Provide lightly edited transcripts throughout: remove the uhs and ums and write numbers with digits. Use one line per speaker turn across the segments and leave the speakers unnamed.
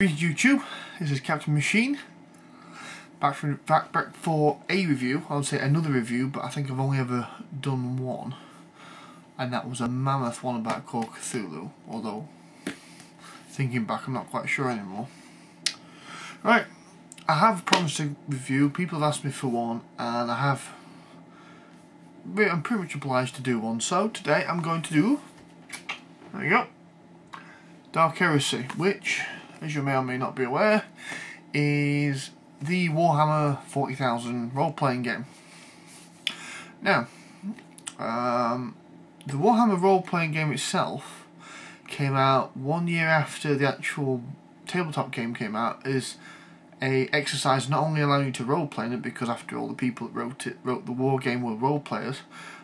YouTube, this is Captain Machine, back for a review. I would say another review, but I think I've only ever done one, and that was a mammoth one about Call of Cthulhu, although thinking back I'm not quite sure anymore. Right, I have promised a review, people have asked me for one, and I'm pretty much obliged to do one, so today I'm going to do, there you go, Dark Heresy, which, as you may or may not be aware, is the Warhammer 40,000 role-playing game. Now, the Warhammer role-playing game itself came out 1 year after the actual tabletop game came out, as a exercise not only allowing you to role-play in it, because after all the people that wrote the war game were role-players,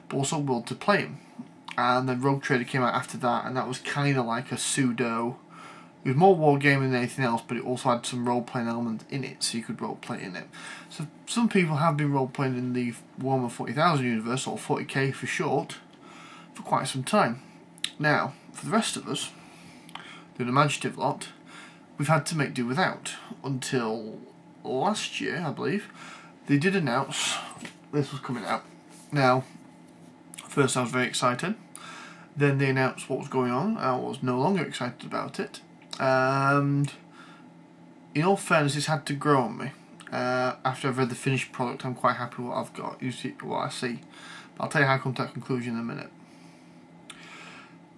but also willed to play them. And then Rogue Trader came out after that, and that was kind of like a pseudo. It was more wargaming than anything else, but it also had some role-playing element in it, so you could role-play in it. So some people have been role-playing in the Warhammer 40,000 universe, or 40k for short, for quite some time. Now, for the rest of us, the imaginative lot, we've had to make do without, until last year, I believe. They did announce this was coming out. Now, first I was very excited, then they announced what was going on, I was no longer excited about it. And in all fairness, it's had to grow on me. After I've read the finished product, I'm quite happy with what I've got, what I see. But I'll tell you how I come to that conclusion in a minute.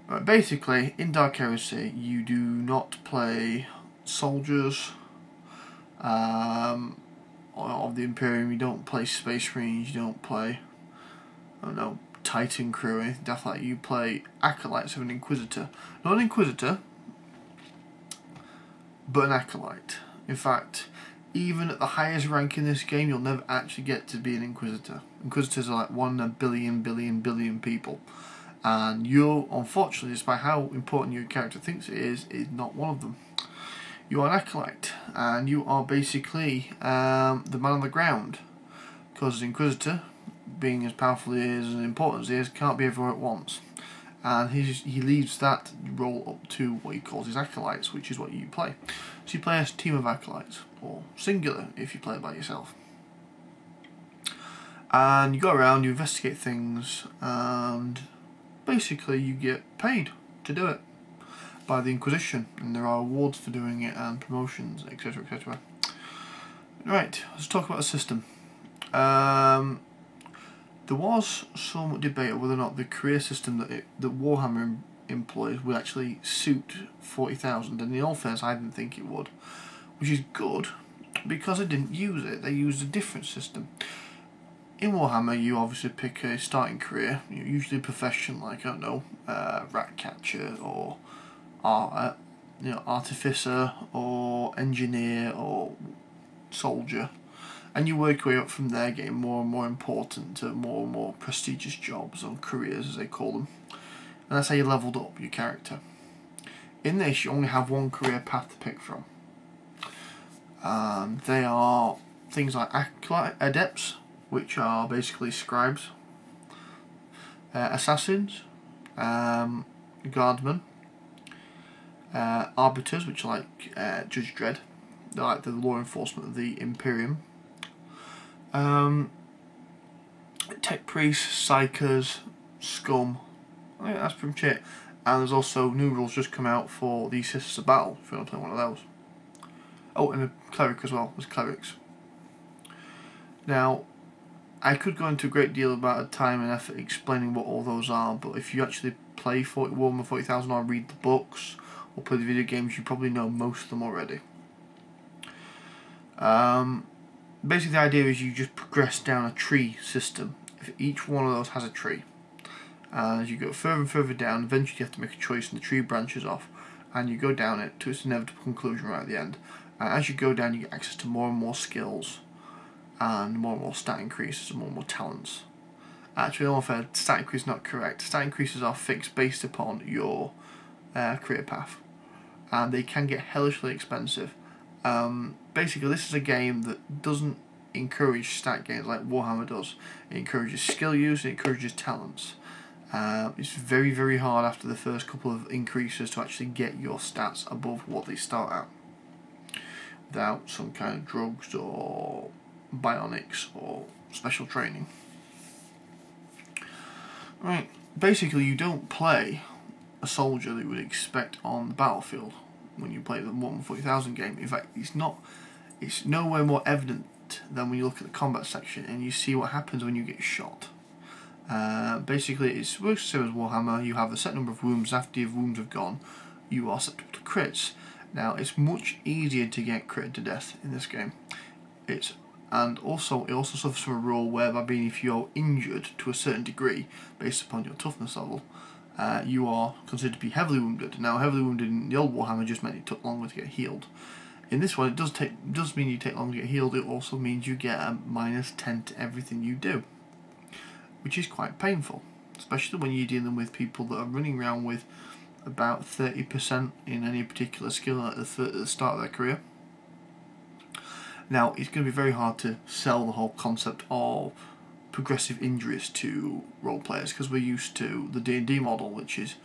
Right, basically, in Dark Heresy, you do not play soldiers of the Imperium, you don't play Space Marines, you don't play, I don't know, Titan crew or anything like that. You play acolytes of an Inquisitor. Not an Inquisitor, but an acolyte. In fact, even at the highest rank in this game, you'll never actually get to be an Inquisitor. Inquisitors are like 1 in a billion people. And you, unfortunately, despite how important your character thinks it is not one of them. You are an acolyte, and you are basically the man on the ground. Because the Inquisitor, being as powerful as he is and important as he is, can't be everywhere at once. And he leaves that role up to what he calls his acolytes, which is what you play. So you play a team of acolytes, or singular if you play it by yourself. And you go around, you investigate things, and basically you get paid to do it by the Inquisition, and there are awards for doing it and promotions, etc, etc. Right, let's talk about the system. There was some debate whether or not the career system that Warhammer employs would actually suit 40,000, and in all fairness I didn't think it would, which is good because I didn't use it. They used a different system. In Warhammer you obviously pick a starting career, usually a profession like, I don't know, rat catcher or artificer or engineer or soldier. And you work your way up from there, getting more and more important to more and more prestigious jobs, or careers as they call them. And that's how you leveled up your character. In this, you only have one career path to pick from. They are things like adepts, which are basically scribes, assassins, guardsmen, arbiters, which are like Judge Dredd. They're like the law enforcement of the Imperium. Tech priests, psychers, scum. I think that's pretty much it. And there's also new rules just come out for the Sisters of Battle, if you want to play one of those. Oh, and a cleric as well. There's clerics. Now, I could go into a great deal about time and effort explaining what all those are, but if you actually play Warhammer 40,000 or read the books or play the video games, you probably know most of them already. Basically the idea is you just progress down a tree system. If each one of those has a tree, and as you go further and further down, eventually you have to make a choice and the tree branches off, and you go down it to its inevitable conclusion right at the end. And as you go down, you get access to more and more skills, and more stat increases, and more talents. Actually, in all fair, stat increase is not correct. Stat increases are fixed based upon your career path, and they can get hellishly expensive. Basically, this is a game that doesn't encourage stat gains like Warhammer does. It encourages skill use, it encourages talents. It's very, very hard after the first couple of increases to actually get your stats above what they start at. without some kind of drugs or bionics or special training. Right, basically you don't play a soldier that you would expect on the battlefield when you play the Warhammer 40,000 game. In fact, it's nowhere more evident than when you look at the combat section and you see what happens when you get shot. Basically, it works the same as Warhammer. You have a set number of wounds. After your wounds have gone, you are susceptible to crits. Now, it's much easier to get critted to death in this game. It also suffers from a rule whereby if you're injured to a certain degree based upon your toughness level, you are considered to be heavily wounded. Now, heavily wounded in the old Warhammer just meant it took longer to get healed. In this one, it does mean you take longer to get healed. It also means you get a -10 to everything you do, which is quite painful, especially when you're dealing with people that are running around with about 30% in any particular skill at the start of their career. Now, it's going to be very hard to sell the whole concept of progressive injuries to role players, because we're used to the D&D model, which is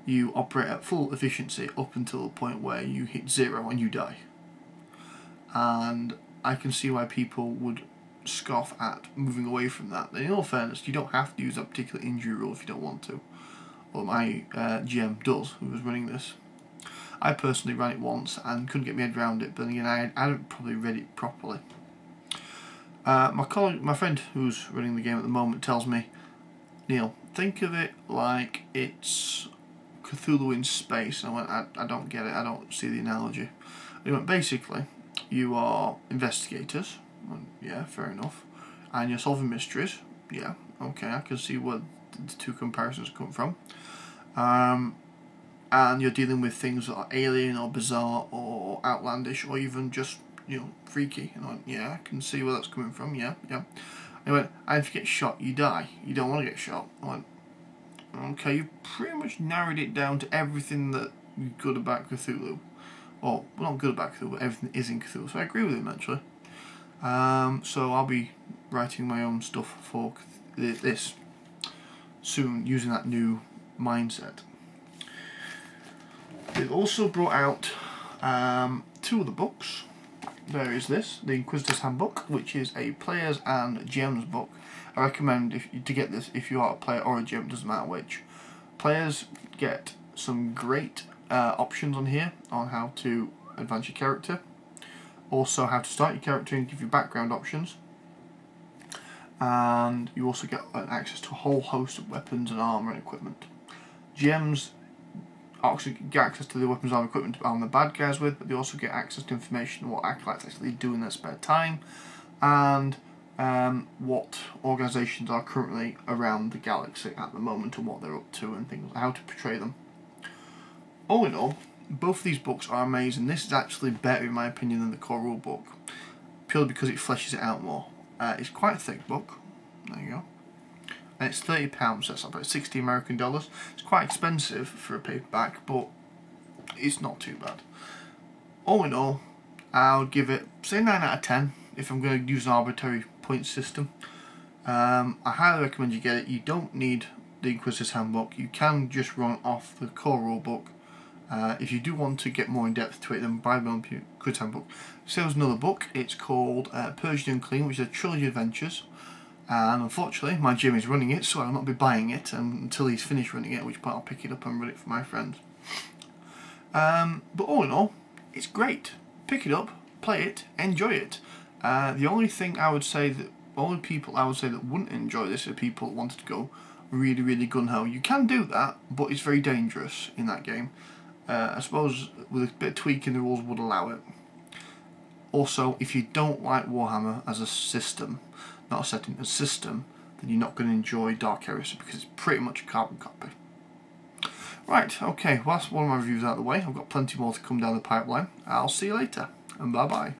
you operate at full efficiency up until the point where you hit 0 and you die. And I can see why people would scoff at moving away from that. And in all fairness, you don't have to use that particular injury rule if you don't want to. Well, my GM does, who was running this. I personally ran it once and couldn't get my head around it, but again, I hadn't probably read it properly. My friend who's running the game at the moment tells me, Neil, think of it like it's Cthulhu in space. And I went, I don't get it, I don't see the analogy. And he went, basically, you are investigators, yeah, fair enough, and you're solving mysteries, yeah, okay, I can see where the two comparisons come from. And you're dealing with things that are alien or bizarre or outlandish or even just, freaky. And I went, yeah, I can see where that's coming from, yeah. And he went, and if you get shot, you die. You don't want to get shot. I went, okay, you've pretty much narrowed it down to everything that you're good about Cthulhu. Or, well, not good about Cthulhu, but everything is in Cthulhu. So I agree with him, actually. So I'll be writing my own stuff for this soon, using that new mindset. They've also brought out 2 other books. There is this, the Inquisitor's Handbook, which is a players and GM's book. I recommend to get this if you are a player or a GM, doesn't matter which. Players get some great options on here on how to advance your character, also how to start your character and give you background options, and you also get access to a whole host of weapons and armour and equipment. GMs also get access to the weapons, armour, equipment to arm the bad guys with, but they also get access to information on what acolytes actually do in their spare time, and what organisations are currently around the galaxy at the moment and what they're up to and things, how to portray them. All in all, both of these books are amazing. This is actually better in my opinion than the core rule book, purely because it fleshes it out more. It's quite a thick book, there you go, and it's £30, so that's about $60 American. It's quite expensive for a paperback, but it's not too bad. All in all, I would give it, say, 9 out of 10 if I'm going to use an arbitrary point system. I highly recommend you get it. You don't need the Inquisitor's Handbook. You can just run off the core rule book. If you do want to get more in depth to it, then buy the Inquisitor's Handbook. So there's another book. It's called Purged and Unclean, which is a trilogy of adventures. And unfortunately, my gym is running it, so I'll not be buying it until he's finished running it, at which point I'll pick it up and run it for my friends. But all in all, it's great. Pick it up, play it, enjoy it. The only people I would say that wouldn't enjoy this are people that wanted to go really, really gun-ho. You can do that, but it's very dangerous in that game. I suppose with a bit of tweaking, the rules would allow it. Also, if you don't like Warhammer as a system, not a setting, a system, then you're not going to enjoy Dark Heresy because it's pretty much a carbon copy. Right, okay, well that's one of my reviews out of the way. I've got plenty more to come down the pipeline. I'll see you later, and bye bye.